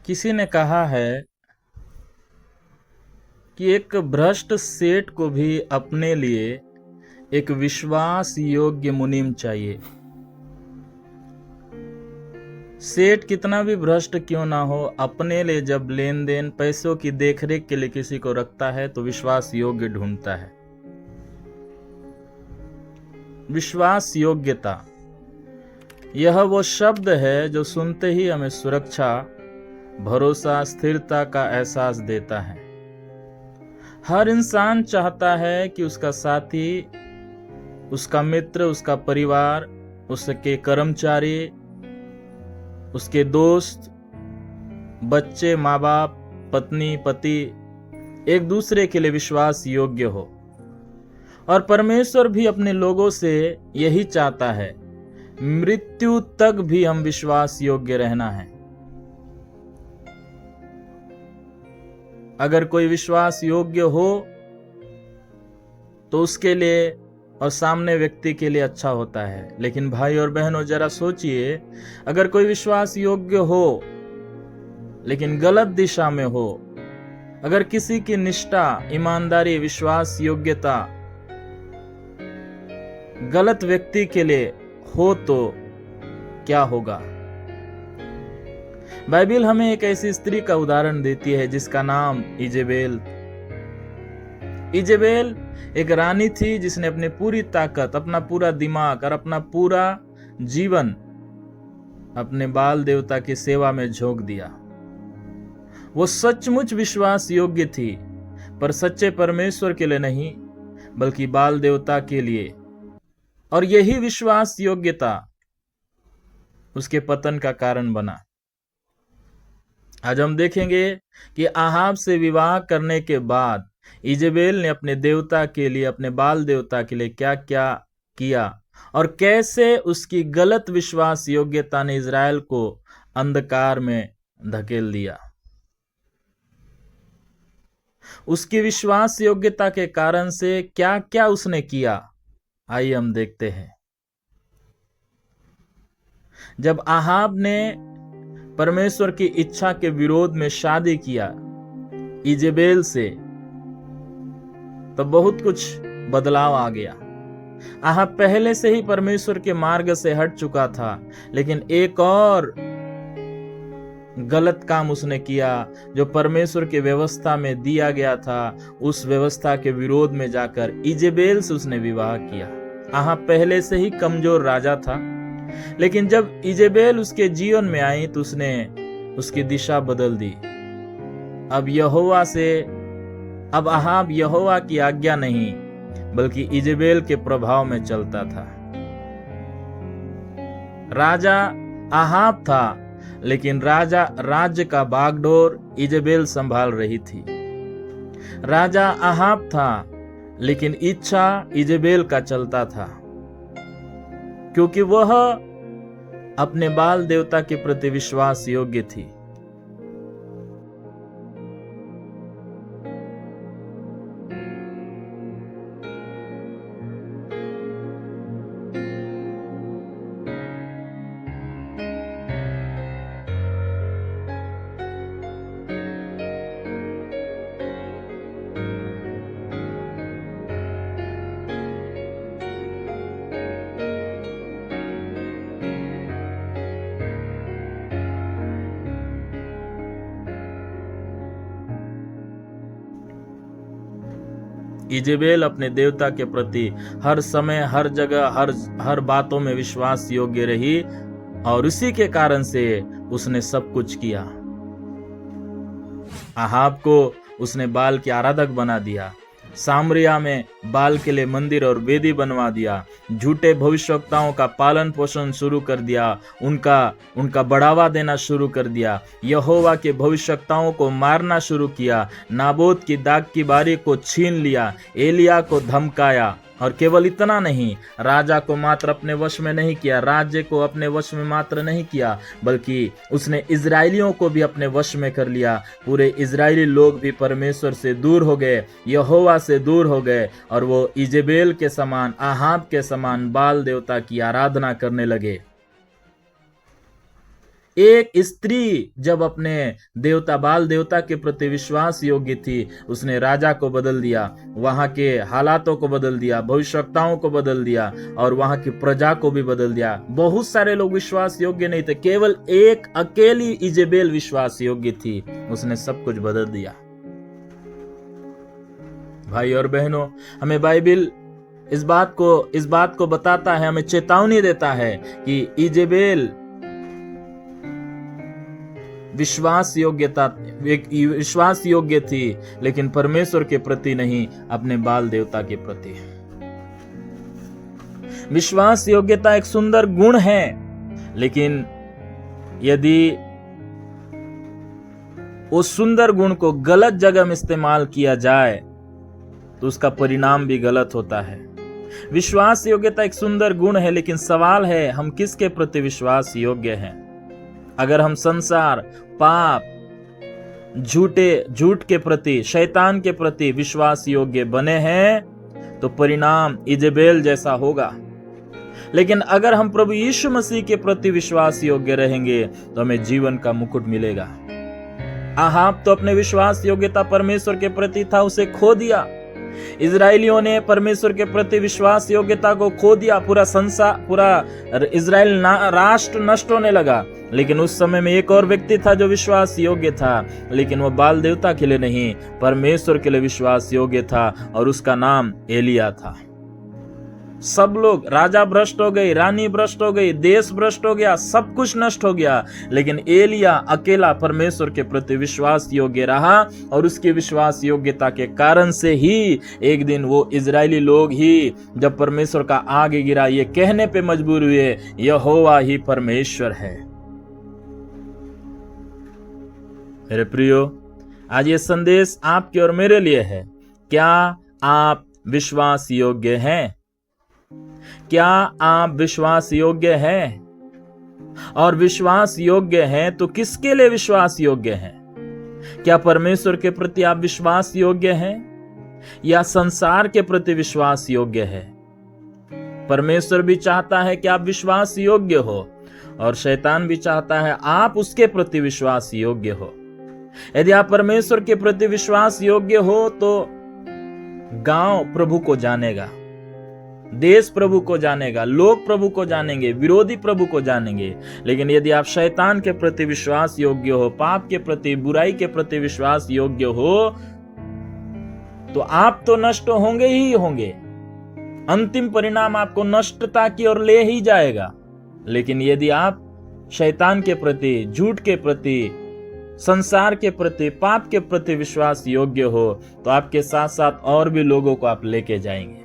किसी ने कहा है कि एक भ्रष्ट सेठ को भी अपने लिए एक विश्वास योग्य मुनीम चाहिए। सेठ कितना भी भ्रष्ट क्यों ना हो, अपने लिए जब लेन देन पैसों की देखरेख के लिए किसी को रखता है तो विश्वास योग्य ढूंढता है। विश्वास योग्यता, यह वो शब्द है जो सुनते ही हमें सुरक्षा, भरोसा, स्थिरता का एहसास देता है। हर इंसान चाहता है कि उसका साथी, उसका मित्र, उसका परिवार, उसके कर्मचारी, उसके दोस्त, बच्चे, माँ बाप, पत्नी, पति एक दूसरे के लिए विश्वास योग्य हो। और परमेश्वर भी अपने लोगों से यही चाहता है। मृत्यु तक भी हम विश्वास योग्य रहना है। अगर कोई विश्वास योग्य हो तो उसके लिए और सामने व्यक्ति के लिए अच्छा होता है। लेकिन भाई और बहनों, जरा सोचिए, अगर कोई विश्वास योग्य हो लेकिन गलत दिशा में हो, अगर किसी की निष्ठा, ईमानदारी, विश्वास योग्यता गलत व्यक्ति के लिए हो तो क्या होगा? बाइबिल हमें एक ऐसी स्त्री का उदाहरण देती है जिसका नाम इजेबेल। इजेबेल एक रानी थी जिसने अपनी पूरी ताकत, अपना पूरा दिमाग और अपना पूरा जीवन अपने बाल देवता की सेवा में झोंक दिया। वो सचमुच विश्वास योग्य थी, पर सच्चे परमेश्वर के लिए नहीं बल्कि बाल देवता के लिए। और यही विश्वास योग्यता उसके पतन का कारण बना। आज हम देखेंगे कि आहाब से विवाह करने के बाद इजेबेल ने अपने देवता के लिए, अपने बाल देवता के लिए क्या क्या किया और कैसे उसकी गलत विश्वास योग्यता ने इज़राइल को अंधकार में धकेल दिया। उसकी विश्वास योग्यता के कारण से क्या क्या उसने किया, आइए हम देखते हैं। जब आहाब ने परमेश्वर की इच्छा के विरोध में शादी किया इजेबेल से, तो बहुत कुछ बदलाव आ गया। आहाब पहले से ही परमेश्वर के मार्ग से हट चुका था, लेकिन एक और गलत काम उसने किया जो परमेश्वर की व्यवस्था में दिया गया था। उस व्यवस्था के विरोध में जाकर इजेबेल से उसने विवाह किया। आहाब पहले से ही कमजोर राजा था, लेकिन जब इजेबेल उसके जीवन में आई तो उसने उसकी दिशा बदल दी। अब आहाब यहोवा की आज्ञा नहीं बल्कि इजेबेल के प्रभाव में चलता था। राजा आहाब था, लेकिन राज्य का बागडोर इजेबेल संभाल रही थी। राजा आहाब था, लेकिन इच्छा इजेबेल का चलता था, क्योंकि वह अपने बाल देवता के प्रति विश्वास योग्य थी। इजेबेल अपने देवता के प्रति हर समय, हर जगह, हर बातों में विश्वास योग्य रही और इसी के कारण से उसने सब कुछ किया। आहाब को उसने बाल के आराधक बना दिया। सामरिया में बाल के लिए मंदिर और वेदी बनवा दिया। झूठे भविष्यवक्ताओं का पालन पोषण शुरू कर दिया, उनका बढ़ावा देना शुरू कर दिया। यहोवा के भविष्यवक्ताओं को मारना शुरू किया। नाबोत की दाग की बारी को छीन लिया। एलिया को धमकाया। और केवल इतना नहीं, राजा को मात्र अपने वश में नहीं किया, राज्य को अपने वश में मात्र नहीं किया, बल्कि उसने इजरायलियों को भी अपने वश में कर लिया। पूरे इजरायली लोग भी परमेश्वर से दूर हो गए, यहोवा से दूर हो गए और वो इजेबेल के समान, आहाब के समान बाल देवता की आराधना करने लगे। एक स्त्री जब अपने देवता बाल देवता के प्रति विश्वास योग्य थी, उसने राजा को बदल दिया, वहां के हालातों को बदल दिया, भविष्यवक्ताओं को बदल दिया और वहां की प्रजा को भी बदल दिया। बहुत सारे लोग विश्वास योग्य नहीं थे, केवल एक अकेली इजेबेल विश्वास योग्य थी, उसने सब कुछ बदल दिया। भाई और बहनों, हमें बाइबल इस बात को बताता है, हमें चेतावनी देता है कि इजेबेल विश्वास योग्य थी, लेकिन परमेश्वर के प्रति नहीं, अपने बाल देवता के प्रति। विश्वास योग्यता एक सुंदर गुण है, लेकिन यदि उस सुंदर गुण को गलत जगह में इस्तेमाल किया जाए तो उसका परिणाम भी गलत होता है। विश्वास योग्यता एक सुंदर गुण है, लेकिन सवाल है हम किसके प्रति विश्वास योग्य हैं। अगर हम संसार, पाप, झूठ के प्रति, शैतान के प्रति विश्वास योग्य बने हैं तो परिणाम इजेबेल जैसा होगा। लेकिन अगर हम प्रभु यीशु मसीह के प्रति विश्वास योग्य रहेंगे तो हमें जीवन का मुकुट मिलेगा। आहाब तो अपने विश्वास योग्यता परमेश्वर के प्रति था, उसे खो दिया। इजरायलियों ने परमेश्वर के प्रति विश्वास योग्यता को खो दिया, पूरा इजराइल राष्ट्र नष्ट होने लगा। लेकिन उस समय में एक और व्यक्ति था जो विश्वास योग्य था, लेकिन वो बाल देवता के लिए नहीं, परमेश्वर के लिए विश्वास योग्य था, और उसका नाम एलिया था। सब लोग, राजा भ्रष्ट हो गई, रानी भ्रष्ट हो गई, देश भ्रष्ट हो गया, सब कुछ नष्ट हो गया, लेकिन एलिया अकेला परमेश्वर के प्रति विश्वास योग्य रहा, और उसकी विश्वास योग्यता के कारण से ही एक दिन वो इजरायली लोग ही जब परमेश्वर का आगे गिरा, ये कहने पे मजबूर हुए, यहोवा ही परमेश्वर है। मेरे प्रियो, आज ये संदेश आपके और मेरे लिए है। क्या आप विश्वास योग्य हैं? क्या आप विश्वास योग्य हैं? और विश्वास योग्य हैं तो किसके लिए विश्वास योग्य हैं? क्या परमेश्वर के प्रति आप विश्वास योग्य हैं या संसार के प्रति विश्वास योग्य है? परमेश्वर भी चाहता है कि आप विश्वास योग्य हो, और शैतान भी चाहता है आप उसके प्रति विश्वास योग्य हो। यदि आप परमेश्वर के प्रति विश्वास योग्य हो तो गांव प्रभु को जानेगा, देश प्रभु को जानेगा, लोग प्रभु को जानेंगे, विरोधी प्रभु को जानेंगे। लेकिन यदि आप शैतान के प्रति विश्वास योग्य हो, पाप के प्रति, बुराई के प्रति विश्वास योग्य हो, तो आप तो नष्ट होंगे ही होंगे। अंतिम परिणाम आपको नष्टता की ओर ले ही जाएगा। लेकिन यदि आप शैतान के प्रति, झूठ के प्रति, संसार के प्रति, पाप के प्रति विश्वास योग्य हो, तो आपके साथ साथ और भी लोगों को आप लेके जाएंगे।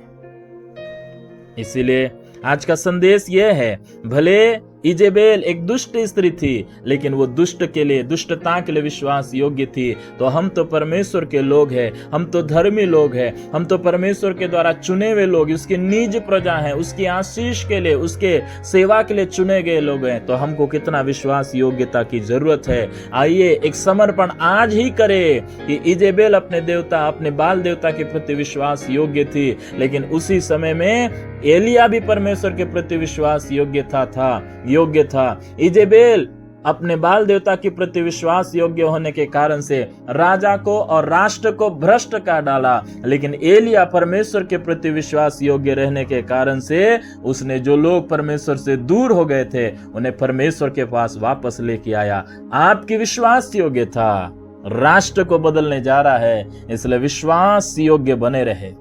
इसीलिए आज का संदेश यह है, भले इजेबेल एक दुष्ट स्त्री थी, लेकिन वो दुष्ट के लिए, दुष्टता के लिए विश्वास योग्य थी। तो हम तो परमेश्वर के लोग हैं, हम तो धर्मी लोग हैं, हम तो परमेश्वर के द्वारा चुने हुए लोग, उसकी निज प्रजा हैं, उसकी आशीष के लिए, उसके सेवा के लिए चुने गए लोग हैं। तो हमको कितना विश्वास योग्यता की जरूरत है। आइए एक समर्पण आज ही करें कि इजेबेल अपने देवता, अपने बाल देवता के प्रति विश्वास योग्य थी, लेकिन उसी समय में एलिया भी परमेश्वर के प्रति विश्वास योग्य था। इजेबेल अपने बाल देवता के प्रति विश्वास योग्य होने के कारण से राजा को और राष्ट्र को भ्रष्ट कर डाला, लेकिन एलिया परमेश्वर के प्रति विश्वास योग्य रहने के कारण से उसने जो लोग परमेश्वर से दूर हो गए थे उन्हें परमेश्वर के पास वापस लेके आया। आपकी विश्वास योग्यता राष्ट्र को बदलने जा रहा है, इसलिए विश्वास योग्य बने रहे।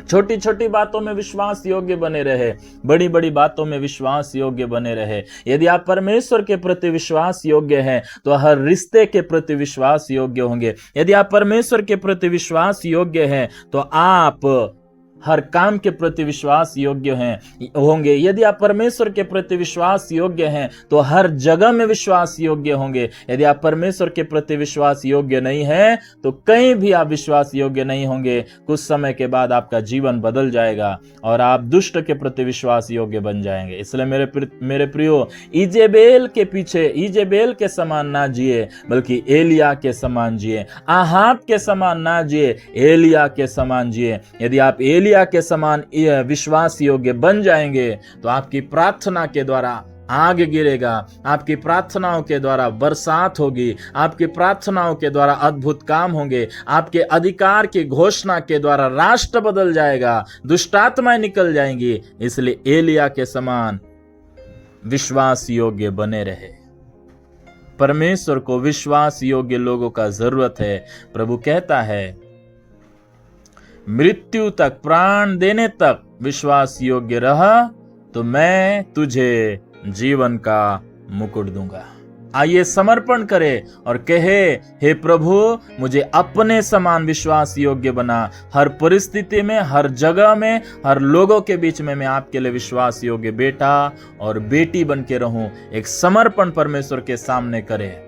छोटी छोटी बातों में विश्वास योग्य बने रहे, बड़ी बड़ी बातों में विश्वास योग्य बने रहे। यदि आप परमेश्वर के प्रति विश्वास योग्य हैं तो हर रिश्ते के प्रति विश्वास योग्य होंगे। यदि आप परमेश्वर के प्रति विश्वास योग्य हैं तो आप हर काम के प्रति विश्वास योग्य होंगे। यदि आप परमेश्वर के प्रति विश्वास योग्य हैं तो हर जगह में विश्वास योग्य होंगे। यदि आप परमेश्वर के प्रति विश्वास योग्य नहीं हैं तो कहीं भी आप विश्वास योग्य नहीं होंगे। कुछ समय के बाद आपका जीवन बदल जाएगा और आप दुष्ट के प्रति विश्वास योग्य बन जाएंगे। इसलिए मेरे प्रियो, इजेबेल के पीछे, इजेबेल के समान ना जिए, बल्कि एलिया के समान जिए। आहाब के समान ना जिए, एलिया के समान जिए। यदि आप एलिया के समान विश्वास योग्य बन जाएंगे तो आपकी प्रार्थना के द्वारा आग गिरेगा, आपकी प्रार्थनाओं के द्वारा बरसात होगी, आपकी प्रार्थनाओं के द्वारा अद्भुत काम होंगे, आपके अधिकार की घोषणा के द्वारा राष्ट्र बदल जाएगा, दुष्टात्माएं निकल जाएंगी। इसलिए एलिया के समान विश्वास योग्य बने रहे। परमेश्वर को विश्वास योग्य लोगों का जरूरत है। प्रभु कहता है, मृत्यु तक, प्राण देने तक विश्वास योग्य रहा तो मैं तुझे जीवन का मुकुट दूंगा। आइए समर्पण करें और कहे, हे प्रभु, मुझे अपने समान विश्वास योग्य बना। हर परिस्थिति में, हर जगह में, हर लोगों के बीच में मैं आपके लिए विश्वास योग्य बेटा और बेटी बन के रहूं। एक समर्पण परमेश्वर के सामने करें।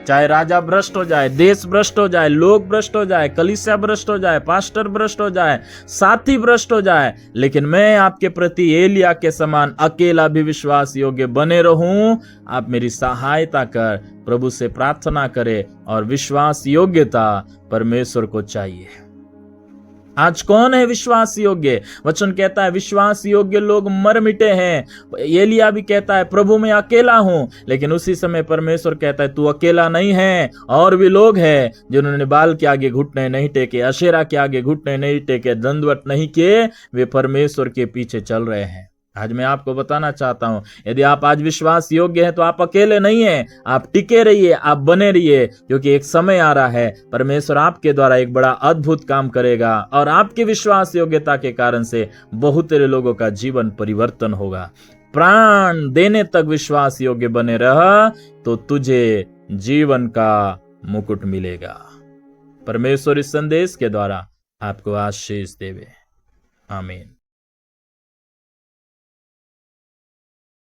चाहे राजा भ्रष्ट हो जाए, देश भ्रष्ट हो जाए, लोग भ्रष्ट हो जाए, कलीसिया भ्रष्ट हो जाए, पास्टर भ्रष्ट हो जाए, साथी भ्रष्ट हो जाए, लेकिन मैं आपके प्रति एलिया के समान अकेला भी विश्वास योग्य बने रहूं। आप मेरी सहायता कर। प्रभु से प्रार्थना करें और विश्वास योग्यता परमेश्वर को चाहिए। आज कौन है विश्वास योग्य? वचन कहता है विश्वास योग्य लोग मर मिटे हैं। एलिया भी कहता है प्रभु मैं अकेला हूं, लेकिन उसी समय परमेश्वर कहता है तू अकेला नहीं है, और भी लोग हैं जिन्होंने बाल के आगे घुटने नहीं टेके, अशेरा के आगे घुटने नहीं टेके, दंडवत नहीं किए, वे परमेश्वर के पीछे चल रहे हैं। आज मैं आपको बताना चाहता हूं, यदि आप आज विश्वास योग्य हैं तो आप अकेले नहीं हैं। आप टिके रहिए, आप बने रहिए, क्योंकि एक समय आ रहा है परमेश्वर आपके द्वारा एक बड़ा अद्भुत काम करेगा और आपके विश्वास योग्यता के कारण से बहुत सारे लोगों का जीवन परिवर्तन होगा। प्राण देने तक विश्वास योग्य बने रह तो तुझे जीवन का मुकुट मिलेगा। परमेश्वर इस संदेश के द्वारा आपको आशीष देवे। आमीन।